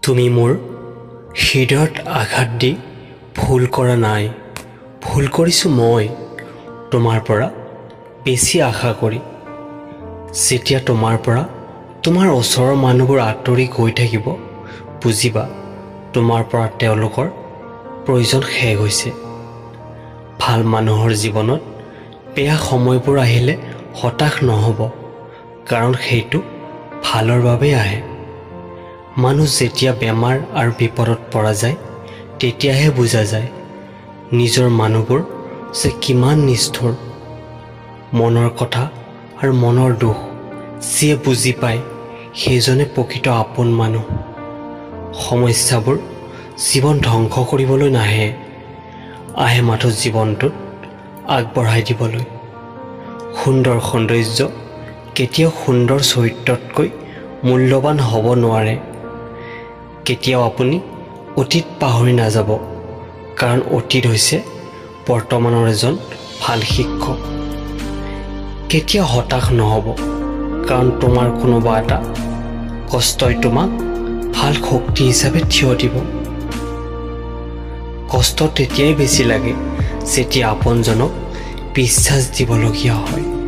তুমি মোৰ হৃদয়ত আঘাত দি ভুল কৰা নাই। ভুল কৰিছোঁ মই তোমাৰ পৰা বেছি আশা কৰি। যেতিয়া তোমাৰ পৰা তোমাৰ ওচৰৰ মানুহবোৰ আঁতৰি গৈ থাকিব, বুজিবা তোমাৰ পৰা তেওঁলোকৰ প্ৰয়োজন শেষ হৈছে। ভাল মানুহৰ জীৱনত বেয়া সময়বোৰ আহিলে হতাশ নহ'ব, কাৰণ সেইটো ভালৰ বাবেই আহে। মানুহ যেতিয়া বেমাৰ আৰু বিপদত পৰা যায়, তেতিয়াহে বুজা যায় নিজৰ মানুহবোৰ যে কিমান নিষ্ঠুৰ। মনৰ কথা আৰু মনৰ দুখ যিয়ে বুজি পায়, সেইজনে প্ৰকৃত আপোন মানুহ। সমস্যাবোৰ জীৱন ধ্বংস কৰিবলৈ নাহে, আহে মাথো জীৱনটোত আগবঢ়াই দিবলৈ। সুন্দৰ সৌন্দৰ্য কেতিয়াও সুন্দৰ চৰিত্ৰতকৈ মূল্যৱান হ'ব নোৱাৰে। কেতিয়াও আপুনি অতীত পাহৰি নাযাব, কাৰণ অতীত হৈছে বৰ্তমানৰ এজন ভাল শিক্ষক। কেতিয়াও হতাশ নহ'ব, কাৰণ তোমাৰ কোনোবা এটা কষ্টই তোমাক ভাল শক্তি হিচাপে থিয় দিব। কষ্ট তেতিয়াই বেছি লাগে যেতিয়া আপোনজনক বিশ্বাস দিবলগীয়া হয়।